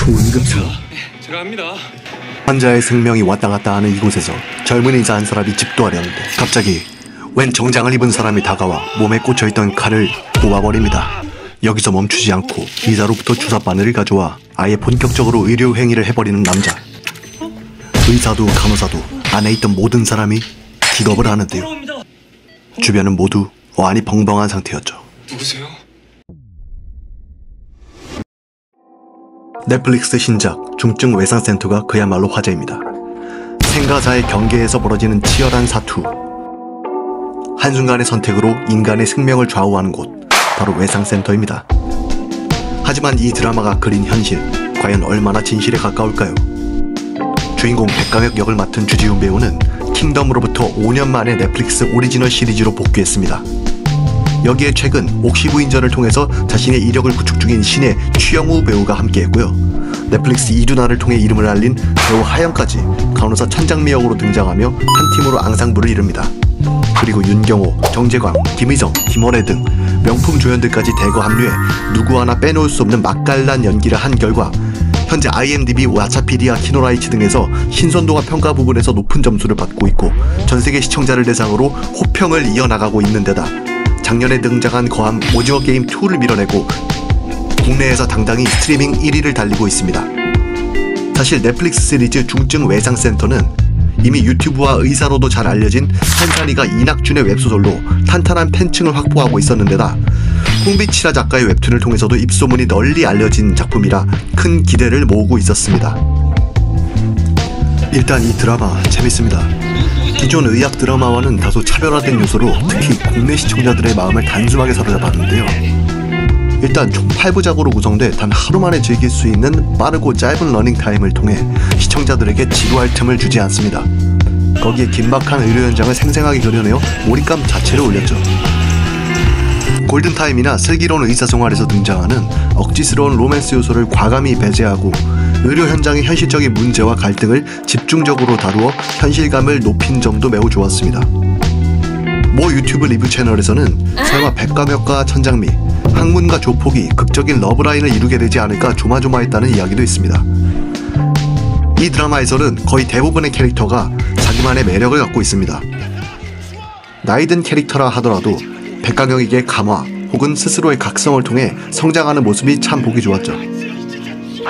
초응급상. 제가 합니다. 환자의 생명이 왔다 갔다 하는 이곳에서 젊은 의사 한 사람이 집도하려는데 갑자기 웬 정장을 입은 사람이 다가와 몸에 꽂혀있던 칼을 뽑아버립니다. 여기서 멈추지 않고 의사로부터 주사 바늘을 가져와 아예 본격적으로 의료 행위를 해버리는 남자. 의사도 간호사도 안에 있던 모든 사람이 기겁을 하는데요. 주변은 모두 어안이 벙벙한 상태였죠. 누구세요? 넷플릭스 신작 중증 외상센터가 그야말로 화제입니다. 생가사의 경계에서 벌어지는 치열한 사투. 한순간의 선택으로 인간의 생명을 좌우하는 곳, 바로 외상센터입니다. 하지만 이 드라마가 그린 현실, 과연 얼마나 진실에 가까울까요? 주인공 백강혁 역을 맡은 주지훈 배우는 킹덤으로부터 5년 만에 넷플릭스 오리지널 시리즈로 복귀했습니다. 여기에 최근 옥시부인전을 통해서 자신의 이력을 구축 중인 신의 추영우 배우가 함께했고요. 넷플릭스 이두나를 통해 이름을 알린 배우 하영까지 간호사 천장미 역으로 등장하며 한 팀으로 앙상블을 이룹니다. 그리고 윤경호, 정재광, 김희정, 김원혜 등 명품 조연들까지 대거 합류해 누구 하나 빼놓을 수 없는 맛깔난 연기를 한 결과 현재 IMDb, 와차피디아, 키노라이츠 등에서 신선도와 평가 부분에서 높은 점수를 받고 있고 전세계 시청자를 대상으로 호평을 이어나가고 있는 데다 작년에 등장한 거함 오징어 게임 2를 밀어내고 국내에서 당당히 스트리밍 1위를 달리고 있습니다. 사실 넷플릭스 시리즈 중증 외상센터는 이미 유튜브와 의사로도 잘 알려진 한산이가 이낙준의 웹소설로 탄탄한 팬층을 확보하고 있었는데다 홍비치라 작가의 웹툰을 통해서도 입소문이 널리 알려진 작품이라 큰 기대를 모으고 있었습니다. 일단 이 드라마 재밌습니다. 기존 의학 드라마와는 다소 차별화된 요소로 특히 국내 시청자들의 마음을 단숨하게 사로잡았는데요. 일단 총 8부작으로 구성돼 단 하루 만에 즐길 수 있는 빠르고 짧은 러닝타임을 통해 시청자들에게 지루할 틈을 주지 않습니다. 거기에 긴박한 의료 현장을 생생하게 그려내어 몰입감 자체를 올렸죠. 골든타임이나 슬기로운 의사생활에서 등장하는 억지스러운 로맨스 요소를 과감히 배제하고 의료 현장의 현실적인 문제와 갈등을 집중적으로 다루어 현실감을 높인 점도 매우 좋았습니다. 모 유튜브 리뷰 채널에서는 설마 백강혁과 천장미, 항문과 조폭이 극적인 러브라인을 이루게 되지 않을까 조마조마했다는 이야기도 있습니다. 이 드라마에서는 거의 대부분의 캐릭터가 자기만의 매력을 갖고 있습니다. 나이든 캐릭터라 하더라도 백강혁에게 감화 혹은 스스로의 각성을 통해 성장하는 모습이 참 보기 좋았죠.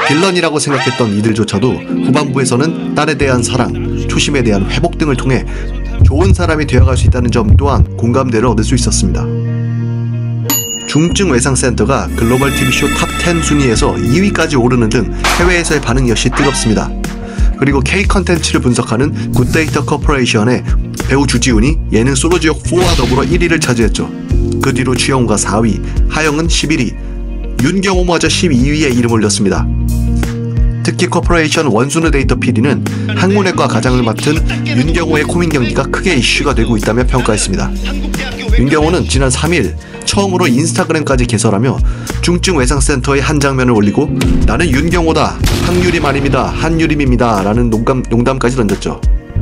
빌런이라고 생각했던 이들조차도 후반부에서는 딸에 대한 사랑, 초심에 대한 회복 등을 통해 좋은 사람이 되어갈 수 있다는 점 또한 공감대를 얻을 수 있었습니다. 중증 외상센터가 글로벌 TV쇼 탑10 순위에서 2위까지 오르는 등 해외에서의 반응 역시 뜨겁습니다. 그리고 K 컨텐츠를 분석하는 굿데이터 코퍼레이션의 배우 주지훈이 예능 솔로지옥 4와 더불어 1위를 차지했죠. 그 뒤로 추영우가 4위, 하영은 11위, 윤경호마저 12위에 이름 올렸습니다. 특히 코퍼레이션 원순우 데이터 PD는 항문외과 과장을 맡은 윤경호의 코믹 연기가 크게 이슈가 되고 있다며 평가했습니다. 윤경호는 지난 3일 처음으로 인스타그램까지 개설하며 중증 외상센터의 한 장면을 올리고 나는 윤경호다, 항유림 아닙니다, 한유림입니다 라는 농담까지 던졌죠.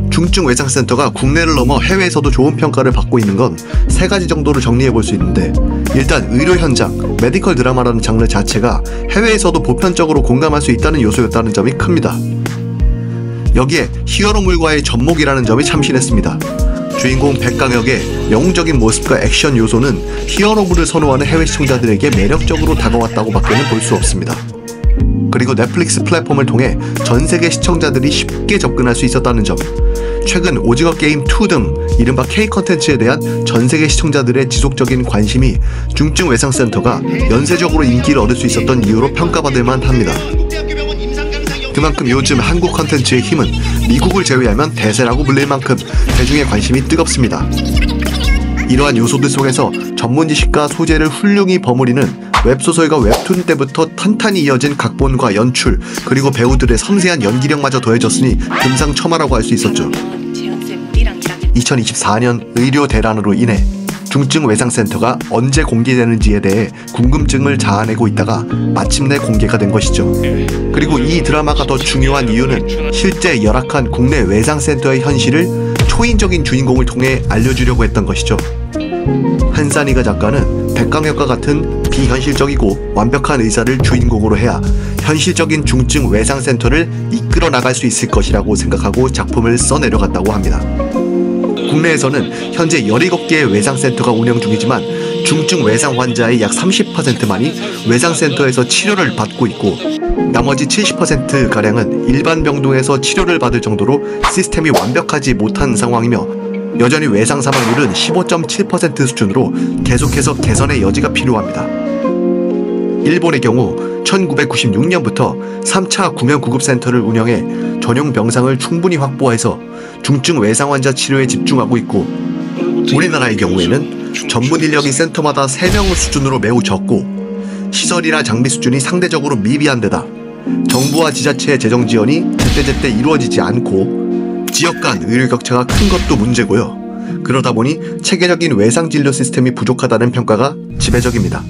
중증 외상센터가 국내를 넘어 해외에서도 좋은 평가를 받고 있는 건 3가지 정도로 정리해볼 수 있는데, 일단 의료 현장, 메디컬 드라마라는 장르 자체가 해외에서도 보편적으로 공감할 수 있다는 요소였다는 점이 큽니다. 여기에 히어로물과의 접목이라는 점이 참신했습니다. 주인공 백강혁의 영웅적인 모습과 액션 요소는 히어로물을 선호하는 해외 시청자들에게 매력적으로 다가왔다고 밖에는 볼 수 없습니다. 그리고 넷플릭스 플랫폼을 통해 전세계 시청자들이 쉽게 접근할 수 있었다는 점, 최근 오징어 게임 2 등 이른바 K 컨텐츠에 대한 전세계 시청자들의 지속적인 관심이 중증 외상센터가 연쇄적으로 인기를 얻을 수 있었던 이유로 평가받을 만합니다. 그만큼 요즘 한국 컨텐츠의 힘은 미국을 제외하면 대세라고 불릴 만큼 대중의 관심이 뜨겁습니다. 이러한 요소들 속에서 전문 지식과 소재를 훌륭히 버무리는 웹소설과 웹툰 때부터 탄탄히 이어진 각본과 연출, 그리고 배우들의 섬세한 연기력마저 더해졌으니 금상첨화라고 할 수 있었죠. 2024년 의료 대란으로 인해 중증 외상센터가 언제 공개되는지에 대해 궁금증을 자아내고 있다가 마침내 공개가 된 것이죠. 그리고 이 드라마가 더 중요한 이유는 실제 열악한 국내 외상센터의 현실을 초인적인 주인공을 통해 알려주려고 했던 것이죠. 한산이가 작가는 백강혁과 같은 비현실적이고 완벽한 의사를 주인공으로 해야 현실적인 중증 외상센터를 이끌어 나갈 수 있을 것이라고 생각하고 작품을 써내려갔다고 합니다. 국내에서는 현재 17개의 외상센터가 운영 중이지만 중증 외상 환자의 약 30%만이 외상센터에서 치료를 받고 있고 나머지 70%가량은 일반 병동에서 치료를 받을 정도로 시스템이 완벽하지 못한 상황이며 여전히 외상 사망률은 15.7% 수준으로 계속해서 개선의 여지가 필요합니다. 일본의 경우 1996년부터 3차 구명구급센터를 운영해 전용 병상을 충분히 확보해서 중증 외상 환자 치료에 집중하고 있고 우리나라의 경우에는 전문 인력이 센터마다 3명 수준으로 매우 적고 시설이나 장비 수준이 상대적으로 미비한 데다 정부와 지자체의 재정 지원이 제때제때 이루어지지 않고 지역 간 의료 격차가 큰 것도 문제고요. 그러다 보니 체계적인 외상 진료 시스템이 부족하다는 평가가 지배적입니다.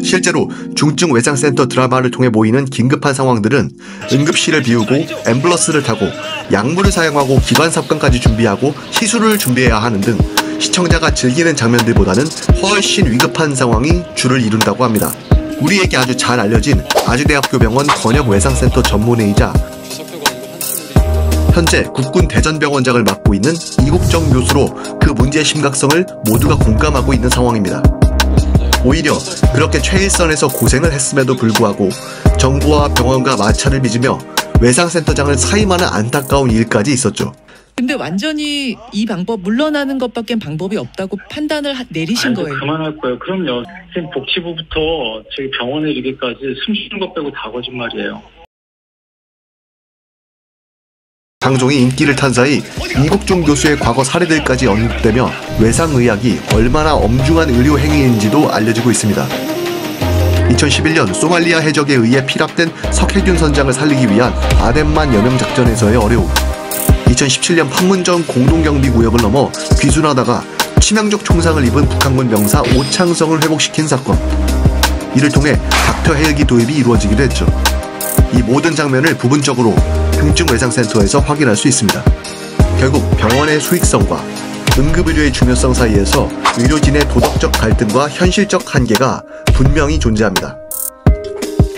실제로 중증 외상센터 드라마를 통해 보이는 긴급한 상황들은 응급실을 비우고 앰뷸런스를 타고 약물을 사용하고 기관 삽관까지 준비하고 시술을 준비해야 하는 등 시청자가 즐기는 장면들보다는 훨씬 위급한 상황이 주를 이룬다고 합니다. 우리에게 아주 잘 알려진 아주대학교 병원 권역외상센터 전문의이자 현재 국군 대전병원장을 맡고 있는 이국정 교수로 그 문제의 심각성을 모두가 공감하고 있는 상황입니다. 오히려 그렇게 최일선에서 고생을 했음에도 불구하고 정부와 병원과 마찰을 빚으며 외상센터장을 사임하는 안타까운 일까지 있었죠. 근데 완전히 이 방법 물러나는 것밖에 방법이 없다고 판단을 내리신 거예요. 그만할 거예요. 그럼요. 지금 복지부부터 저희 병원에 이르기까지 숨 쉬는 것 빼고 다 거짓말이에요. 방송이 인기를 탄 사이 이국종 교수의 과거 사례들까지 언급되며 외상의학이 얼마나 엄중한 의료 행위인지도 알려지고 있습니다. 2011년 소말리아 해적에 의해 피랍된 석혜균 선장을 살리기 위한 아덴만 여명 작전에서의 어려움, 2017년 판문점 공동경비구역을 넘어 귀순하다가 치명적 총상을 입은 북한군 병사 오창성을 회복시킨 사건, 이를 통해 닥터 헬기 도입이 이루어지기도 했죠. 이 모든 장면을 부분적으로 중증외상센터에서 확인할 수 있습니다. 결국 병원의 수익성과 응급의료의 중요성 사이에서 의료진의 도덕적 갈등과 현실적 한계가 분명히 존재합니다.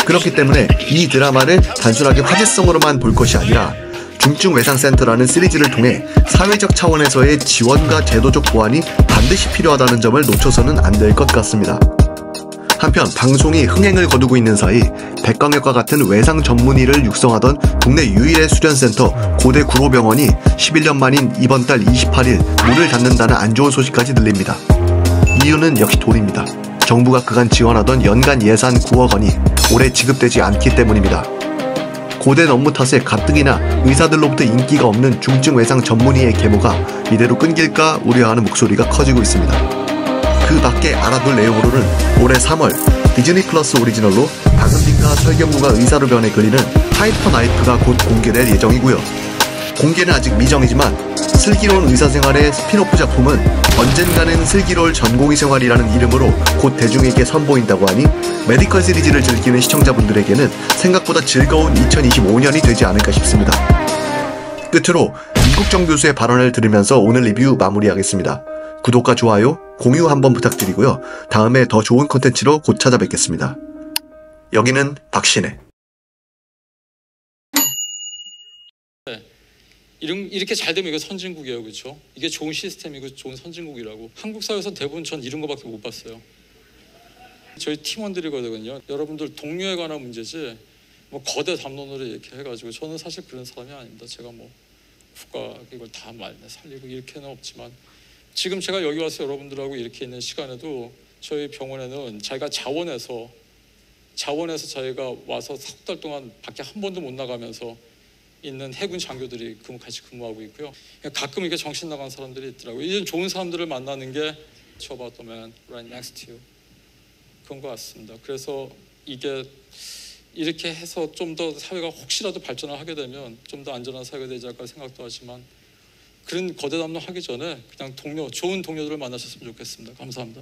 그렇기 때문에 이 드라마를 단순하게 화제성으로만 볼 것이 아니라 중증외상센터라는 시리즈를 통해 사회적 차원에서의 지원과 제도적 보완이 반드시 필요하다는 점을 놓쳐서는 안 될 것 같습니다. 한편 방송이 흥행을 거두고 있는 사이 백광역과 같은 외상 전문의를 육성하던 국내 유일의 수련센터 고대 구로병원이 11년 만인 이번 달 28일 문을 닫는다는 안 좋은 소식까지 들립니다. 이유는 역시 돈입니다. 정부가 그간 지원하던 연간 예산 9억 원이 올해 지급되지 않기 때문입니다. 고된 업무 탓에 가뜩이나 의사들로부터 인기가 없는 중증 외상 전문의의 계모가 이대로 끊길까 우려하는 목소리가 커지고 있습니다. 그 밖에 알아둘 내용으로는 올해 3월 디즈니 플러스 오리지널로 박은빈과 설경구가 의사로 변해 그리는 하이퍼 나이프가 곧 공개될 예정이고요. 공개는 아직 미정이지만 슬기로운 의사생활의 스핀오프 작품은 언젠가는 슬기로울 전공의 생활이라는 이름으로 곧 대중에게 선보인다고 하니 메디컬 시리즈를 즐기는 시청자분들에게는 생각보다 즐거운 2025년이 되지 않을까 싶습니다. 끝으로 이국정 교수의 발언을 들으면서 오늘 리뷰 마무리하겠습니다. 구독과 좋아요, 공유 한번 부탁드리고요. 다음에 더 좋은 콘텐츠로 곧 찾아뵙겠습니다. 여기는 박신혜. 이렇게 잘 되면 이거 선진국이에요, 그렇죠? 이게 좋은 시스템이고 좋은 선진국이라고. 한국 사회에서 대부분 전 이런 거밖에 못 봤어요. 저희 팀원들이거든요. 여러분들 동료에 관한 문제지 뭐 거대 담론으로 이렇게 해가지고 저는 사실 그런 사람이 아닙니다. 제가 뭐 국가 이걸 다 살리고 이렇게는 없지만 지금 제가 여기 와서 여러분들하고 이렇게 있는 시간에도 저희 병원에는 자기가 자원해서 자기가 와서 4달 동안 밖에 한 번도 못 나가면서 있는 해군 장교들이 같이 근무하고 있고요. 가끔 이게 정신 나간 사람들이 있더라고요. 이런 좋은 사람들을 만나는 게 It's about the man right next to you. 그런 것 같습니다. 그래서 이게 이렇게 해서 좀 더 사회가 혹시라도 발전을 하게 되면 좀 더 안전한 사회가 되지 않을까 생각도 하지만 그런 거대 담론 하기 전에 그냥 좋은 동료들을 만나셨으면 좋겠습니다. 감사합니다.